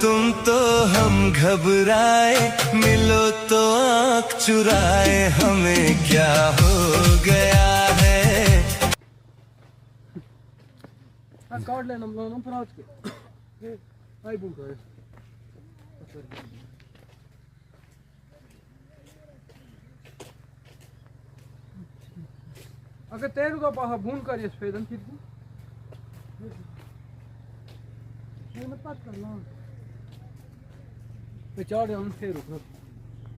तुम तो हम घबराए, मिलो तो आँख चुराए, हमें क्या हो गया है। Kaartleen om praatje. Hij boekt er. अगर तेरू तो पाहा भून कर ये सफेदन फिर भी मैं मत कर ला पे चार हम फिर